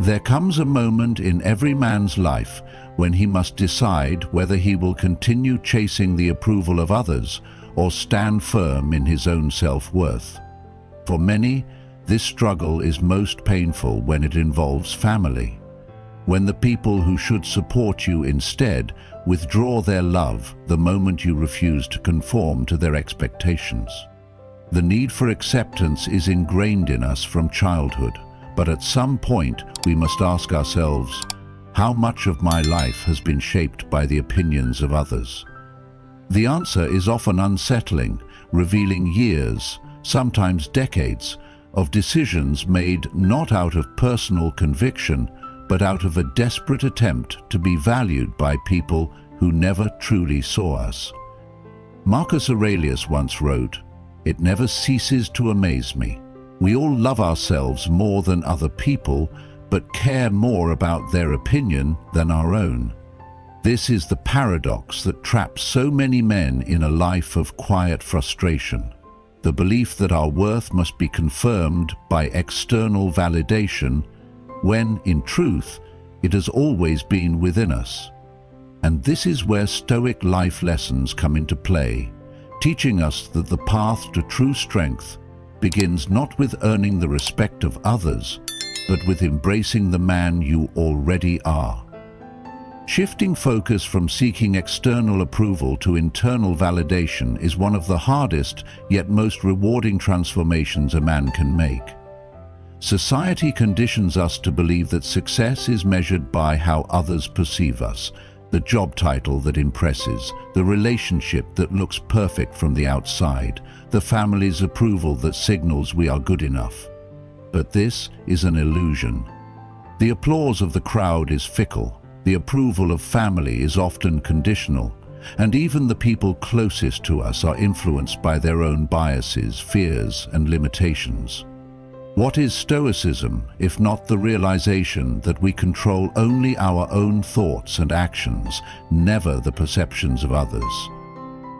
There comes a moment in every man's life when he must decide whether he will continue chasing the approval of others or stand firm in his own self-worth. For many, this struggle is most painful when it involves family. When the people who should support you instead withdraw their love the moment you refuse to conform to their expectations. The need for acceptance is ingrained in us from childhood, but at some point we must ask ourselves, how much of my life has been shaped by the opinions of others? The answer is often unsettling, revealing years, sometimes decades, of decisions made not out of personal conviction, but out of a desperate attempt to be valued by people who never truly saw us. Marcus Aurelius once wrote, "It never ceases to amaze me. We all love ourselves more than other people, but care more about their opinion than our own." This is the paradox that traps so many men in a life of quiet frustration. The belief that our worth must be confirmed by external validation, when, in truth, it has always been within us. And this is where Stoic life lessons come into play, teaching us that the path to true strength begins not with earning the respect of others, but with embracing the man you already are. Shifting focus from seeking external approval to internal validation is one of the hardest yet most rewarding transformations a man can make. Society conditions us to believe that success is measured by how others perceive us, the job title that impresses, the relationship that looks perfect from the outside, the family's approval that signals we are good enough. But this is an illusion. The applause of the crowd is fickle, the approval of family is often conditional, and even the people closest to us are influenced by their own biases, fears, and limitations. What is Stoicism, if not the realization that we control only our own thoughts and actions, never the perceptions of others?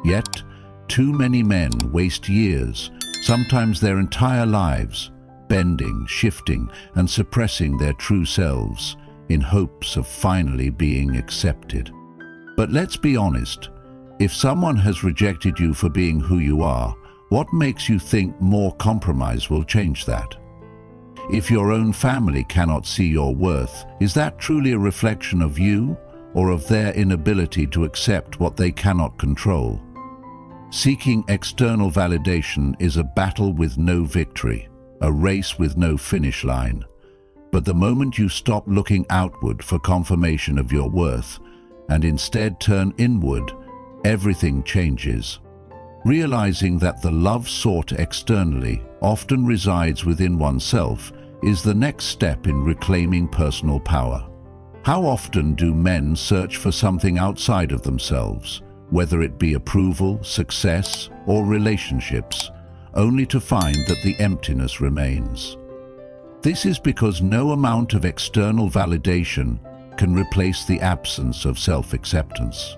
Yet, too many men waste years, sometimes their entire lives, bending, shifting, and suppressing their true selves in hopes of finally being accepted. But let's be honest, if someone has rejected you for being who you are, what makes you think more compromise will change that? If your own family cannot see your worth, is that truly a reflection of you or of their inability to accept what they cannot control? Seeking external validation is a battle with no victory, a race with no finish line. But the moment you stop looking outward for confirmation of your worth and instead turn inward, everything changes. Realizing that the love sought externally often resides within oneself is the next step in reclaiming personal power. How often do men search for something outside of themselves, whether it be approval, success, or relationships, only to find that the emptiness remains? This is because no amount of external validation can replace the absence of self-acceptance.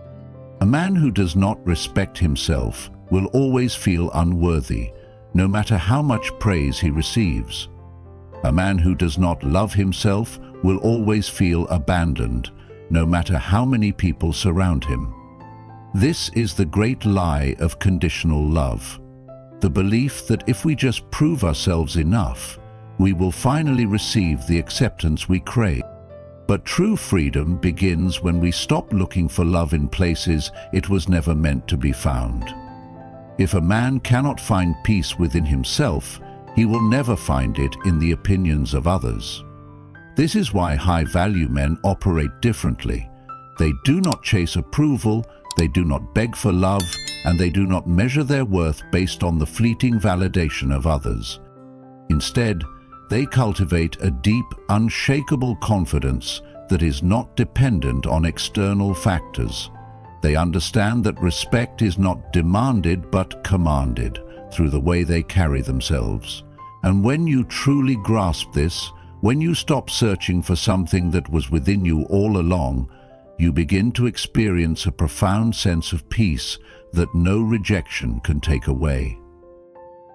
A man who does not respect himself will always feel unworthy, no matter how much praise he receives. A man who does not love himself will always feel abandoned, no matter how many people surround him. This is the great lie of conditional love, the belief that if we just prove ourselves enough, we will finally receive the acceptance we crave. But true freedom begins when we stop looking for love in places it was never meant to be found. If a man cannot find peace within himself, he will never find it in the opinions of others. This is why high-value men operate differently. They do not chase approval, they do not beg for love, and they do not measure their worth based on the fleeting validation of others. Instead, they cultivate a deep, unshakable confidence that is not dependent on external factors. They understand that respect is not demanded but commanded through the way they carry themselves. And when you truly grasp this, when you stop searching for something that was within you all along, you begin to experience a profound sense of peace that no rejection can take away.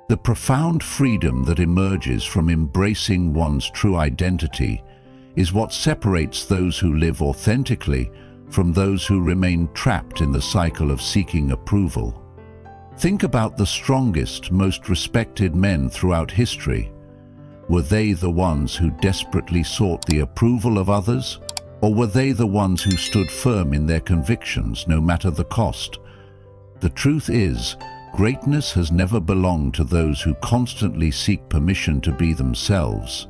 The profound freedom that emerges from embracing one's true identity is what separates those who live authentically from those who remain trapped in the cycle of seeking approval. Think about the strongest, most respected men throughout history. Were they the ones who desperately sought the approval of others, or were they the ones who stood firm in their convictions no matter the cost? The truth is, greatness has never belonged to those who constantly seek permission to be themselves.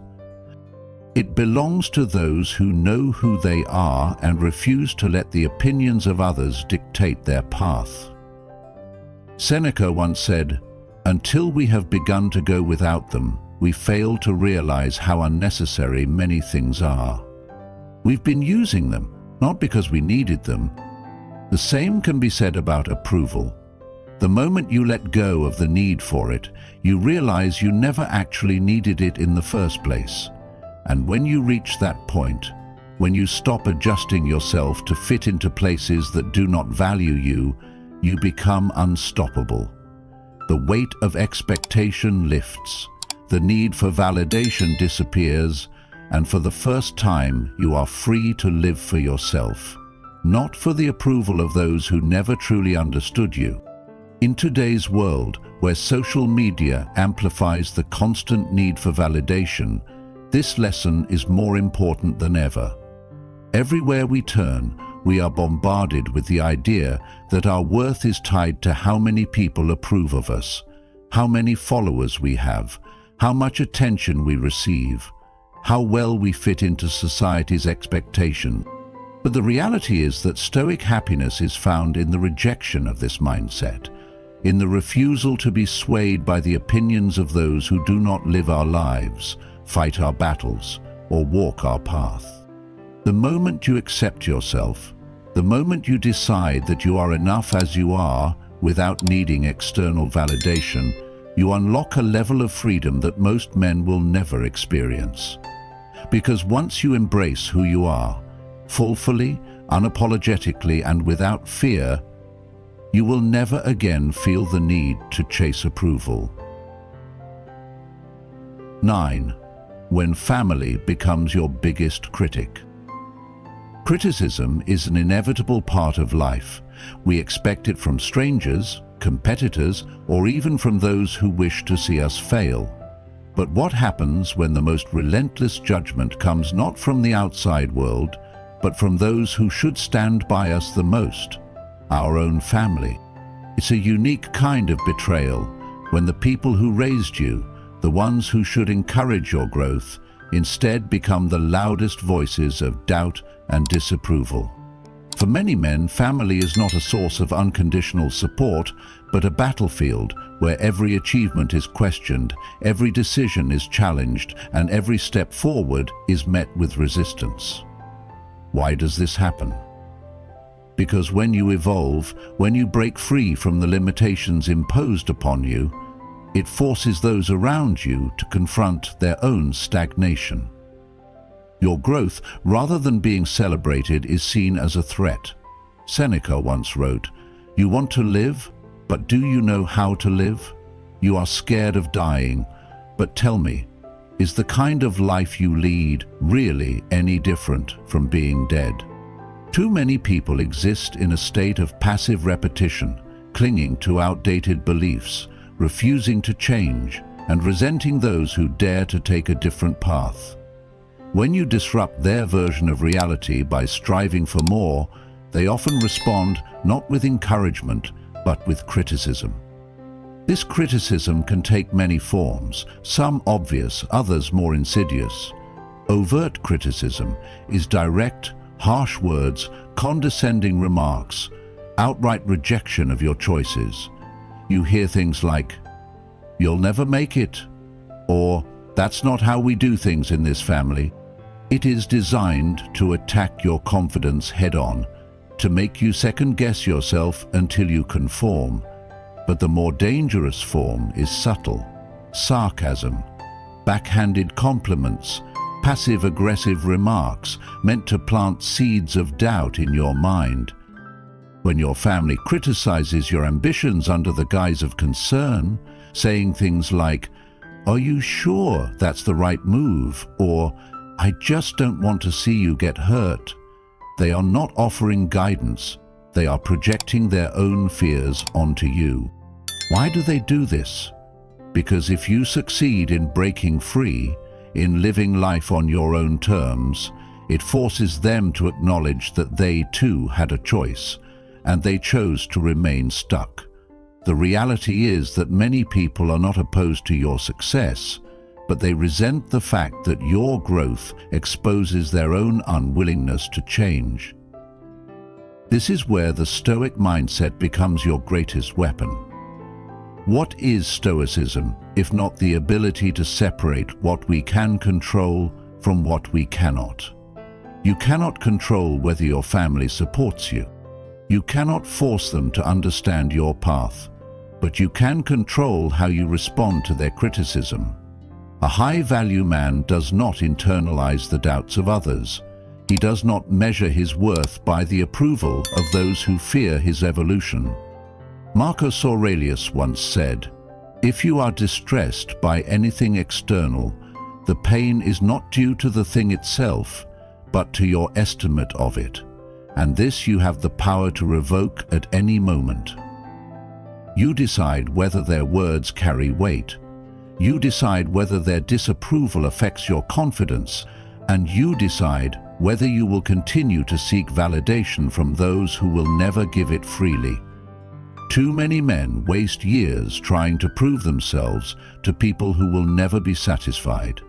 It belongs to those who know who they are and refuse to let the opinions of others dictate their path. Seneca once said, "Until we have begun to go without them, we fail to realize how unnecessary many things are." We've been using them, not because we needed them. The same can be said about approval. The moment you let go of the need for it, you realize you never actually needed it in the first place. And when you reach that point, when you stop adjusting yourself to fit into places that do not value you, you become unstoppable. The weight of expectation lifts, the need for validation disappears, and for the first time you are free to live for yourself, not for the approval of those who never truly understood you. In today's world, where social media amplifies the constant need for validation, this lesson is more important than ever. Everywhere we turn, we are bombarded with the idea that our worth is tied to how many people approve of us, how many followers we have, how much attention we receive, how well we fit into society's expectation. But the reality is that Stoic happiness is found in the rejection of this mindset, in the refusal to be swayed by the opinions of those who do not live our lives, fight our battles, or walk our path. The moment you accept yourself, the moment you decide that you are enough as you are without needing external validation, you unlock a level of freedom that most men will never experience. Because once you embrace who you are, fully, unapologetically, and without fear, you will never again feel the need to chase approval. 9. When family becomes your biggest critic. Criticism is an inevitable part of life. We expect it from strangers, competitors, or even from those who wish to see us fail. But what happens when the most relentless judgment comes not from the outside world, but from those who should stand by us the most, our own family? It's a unique kind of betrayal when the people who raised you, the ones who should encourage your growth, instead become the loudest voices of doubt and disapproval. For many men, family is not a source of unconditional support, but a battlefield where every achievement is questioned, every decision is challenged, and every step forward is met with resistance. Why does this happen? Because when you evolve, when you break free from the limitations imposed upon you, it forces those around you to confront their own stagnation. Your growth, rather than being celebrated, is seen as a threat. Seneca once wrote, "You want to live, but do you know how to live? You are scared of dying, but tell me, is the kind of life you lead really any different from being dead?" Too many people exist in a state of passive repetition, clinging to outdated beliefs, refusing to change, and resenting those who dare to take a different path. When you disrupt their version of reality by striving for more, they often respond not with encouragement, but with criticism. This criticism can take many forms, some obvious, others more insidious. Overt criticism is direct, harsh words, condescending remarks, outright rejection of your choices. You hear things like, "You'll never make it," or "That's not how we do things in this family." It is designed to attack your confidence head-on, to make you second-guess yourself until you conform. But the more dangerous form is subtle: sarcasm, backhanded compliments, passive-aggressive remarks meant to plant seeds of doubt in your mind. When your family criticizes your ambitions under the guise of concern, saying things like, "Are you sure that's the right move?" or "I just don't want to see you get hurt." They are not offering guidance. They are projecting their own fears onto you. Why do they do this? Because if you succeed in breaking free, in living life on your own terms, it forces them to acknowledge that they too had a choice, and they chose to remain stuck. The reality is that many people are not opposed to your success, but they resent the fact that your growth exposes their own unwillingness to change. This is where the Stoic mindset becomes your greatest weapon. What is Stoicism, if not the ability to separate what we can control from what we cannot? You cannot control whether your family supports you. You cannot force them to understand your path, but you can control how you respond to their criticism. A high-value man does not internalize the doubts of others. He does not measure his worth by the approval of those who fear his evolution. Marcus Aurelius once said, "If you are distressed by anything external, the pain is not due to the thing itself, but to your estimate of it, and this you have the power to revoke at any moment." You decide whether their words carry weight. You decide whether their disapproval affects your confidence, and you decide whether you will continue to seek validation from those who will never give it freely. Too many men waste years trying to prove themselves to people who will never be satisfied.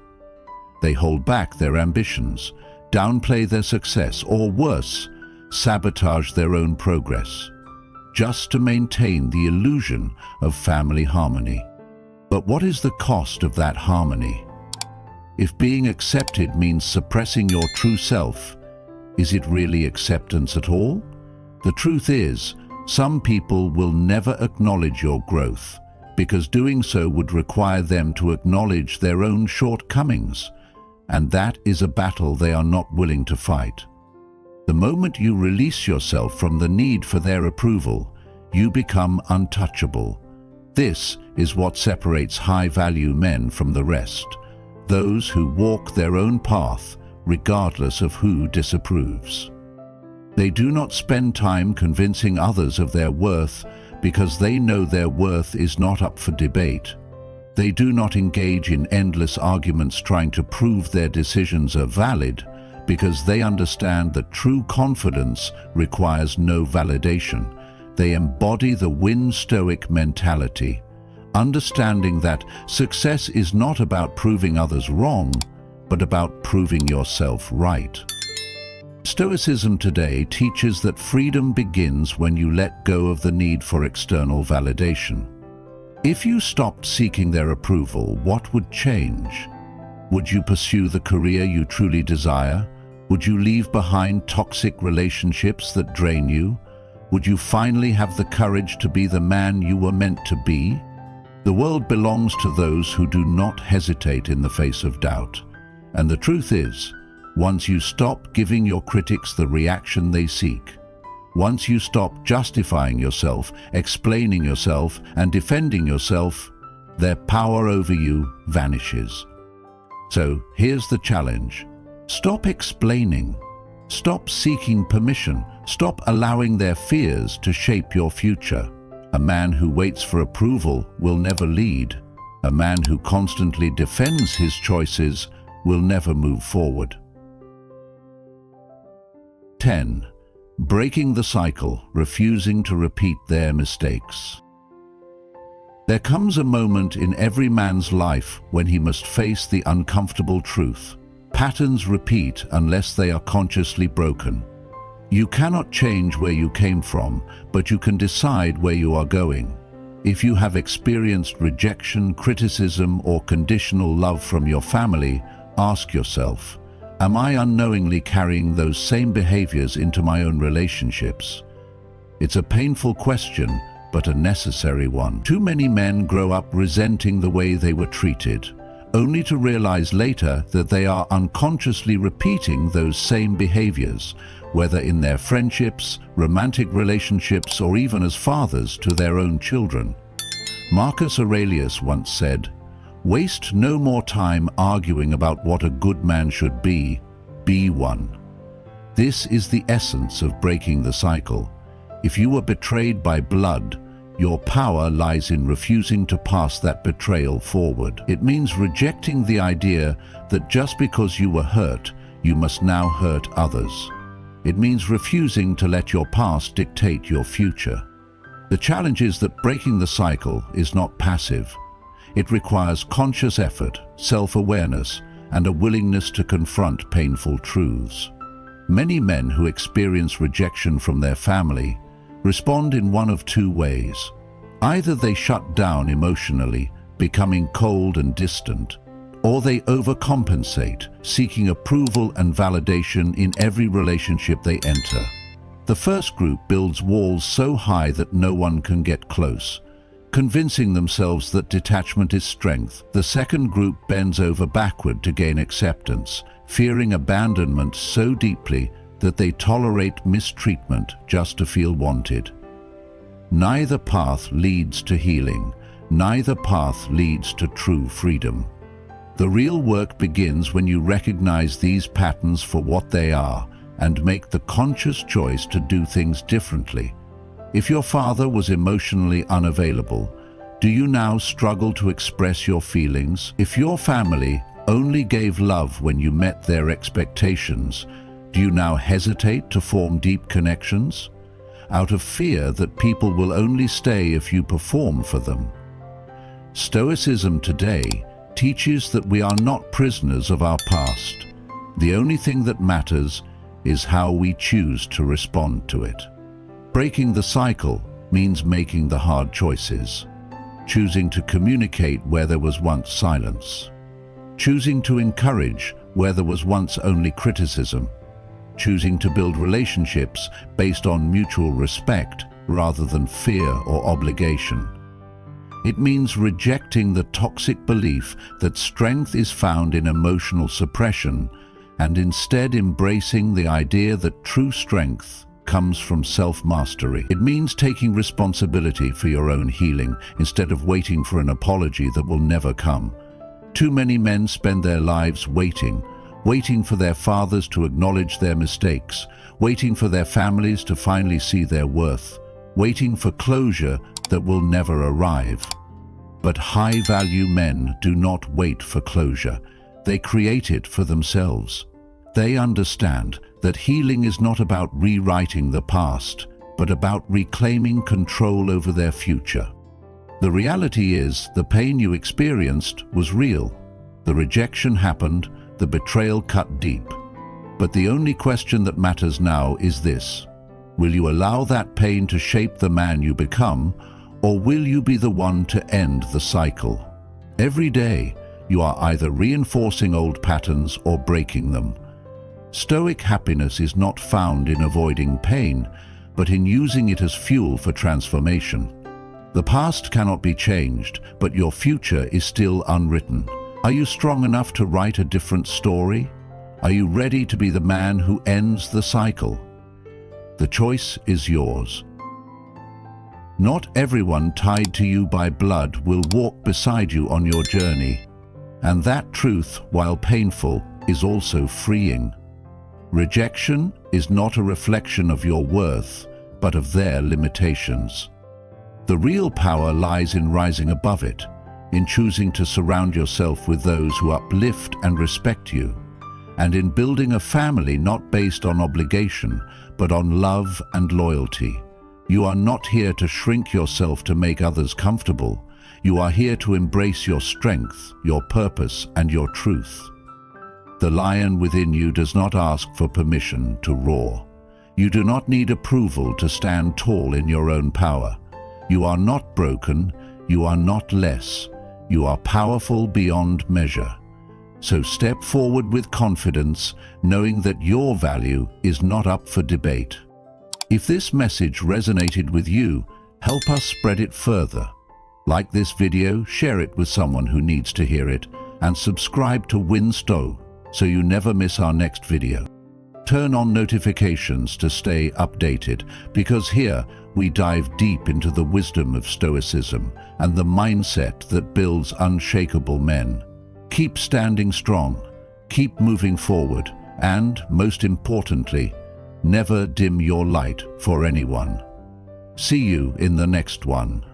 They hold back their ambitions, downplay their success, or worse, sabotage their own progress, just to maintain the illusion of family harmony. But what is the cost of that harmony? If being accepted means suppressing your true self, is it really acceptance at all? The truth is, some people will never acknowledge your growth, because doing so would require them to acknowledge their own shortcomings, and that is a battle they are not willing to fight. The moment you release yourself from the need for their approval, you become untouchable. This is what separates high-value men from the rest, those who walk their own path regardless of who disapproves. They do not spend time convincing others of their worth because they know their worth is not up for debate. They do not engage in endless arguments trying to prove their decisions are valid because they understand that true confidence requires no validation. They embody the Win Stoic mentality, understanding that success is not about proving others wrong, but about proving yourself right. Stoicism today teaches that freedom begins when you let go of the need for external validation. If you stopped seeking their approval, what would change? Would you pursue the career you truly desire? Would you leave behind toxic relationships that drain you? Would you finally have the courage to be the man you were meant to be? The world belongs to those who do not hesitate in the face of doubt. And the truth is, once you stop giving your critics the reaction they seek, once you stop justifying yourself, explaining yourself, and defending yourself, their power over you vanishes. So here's the challenge. Stop explaining. Stop seeking permission. Stop allowing their fears to shape your future. A man who waits for approval will never lead. A man who constantly defends his choices will never move forward. 10. Breaking the cycle, refusing to repeat their mistakes. There comes a moment in every man's life when he must face the uncomfortable truth. Patterns repeat unless they are consciously broken. You cannot change where you came from, but you can decide where you are going. If you have experienced rejection, criticism, or conditional love from your family, ask yourself, am I unknowingly carrying those same behaviors into my own relationships? It's a painful question, but a necessary one. Too many men grow up resenting the way they were treated, only to realize later that they are unconsciously repeating those same behaviors, whether in their friendships, romantic relationships, or even as fathers to their own children. Marcus Aurelius once said, Waste no more time arguing about what a good man should be one. This is the essence of breaking the cycle. If you were betrayed by blood, your power lies in refusing to pass that betrayal forward. It means rejecting the idea that just because you were hurt, you must now hurt others. It means refusing to let your past dictate your future. The challenge is that breaking the cycle is not passive. It requires conscious effort, self-awareness, and a willingness to confront painful truths. Many men who experience rejection from their family respond in one of two ways. Either they shut down emotionally, becoming cold and distant, or they overcompensate, seeking approval and validation in every relationship they enter. The first group builds walls so high that no one can get close, convincing themselves that detachment is strength. The second group bends over backward to gain acceptance, fearing abandonment so deeply that they tolerate mistreatment just to feel wanted. Neither path leads to healing. Neither path leads to true freedom. The real work begins when you recognize these patterns for what they are and make the conscious choice to do things differently. If your father was emotionally unavailable, do you now struggle to express your feelings? If your family only gave love when you met their expectations, do you now hesitate to form deep connections, out of fear that people will only stay if you perform for them? Stoicism today teaches that we are not prisoners of our past. The only thing that matters is how we choose to respond to it. Breaking the cycle means making the hard choices, choosing to communicate where there was once silence, choosing to encourage where there was once only criticism, choosing to build relationships based on mutual respect rather than fear or obligation. It means rejecting the toxic belief that strength is found in emotional suppression and instead embracing the idea that true strength comes from self-mastery. It means taking responsibility for your own healing instead of waiting for an apology that will never come. Too many men spend their lives waiting for their fathers to acknowledge their mistakes, waiting for their families to finally see their worth, waiting for closure that will never arrive. But high-value men do not wait for closure. They create it for themselves. They understand that healing is not about rewriting the past, but about reclaiming control over their future. The reality is, the pain you experienced was real. The rejection happened, the betrayal cut deep. But the only question that matters now is this: will you allow that pain to shape the man you become, or will you be the one to end the cycle? Every day, you are either reinforcing old patterns or breaking them. Stoic happiness is not found in avoiding pain, but in using it as fuel for transformation. The past cannot be changed, but your future is still unwritten. Are you strong enough to write a different story? Are you ready to be the man who ends the cycle? The choice is yours. Not everyone tied to you by blood will walk beside you on your journey, and that truth, while painful, is also freeing. Rejection is not a reflection of your worth, but of their limitations. The real power lies in rising above it, in choosing to surround yourself with those who uplift and respect you, and in building a family not based on obligation, but on love and loyalty. You are not here to shrink yourself to make others comfortable. You are here to embrace your strength, your purpose, and your truth. The lion within you does not ask for permission to roar. You do not need approval to stand tall in your own power. You are not broken. You are not less. You are powerful beyond measure. So step forward with confidence, knowing that your value is not up for debate. If this message resonated with you, help us spread it further. Like this video, share it with someone who needs to hear it, and subscribe to Win Stoic so you never miss our next video. Turn on notifications to stay updated, because here we dive deep into the wisdom of Stoicism and the mindset that builds unshakable men. Keep standing strong, keep moving forward, and, most importantly, never dim your light for anyone. See you in the next one.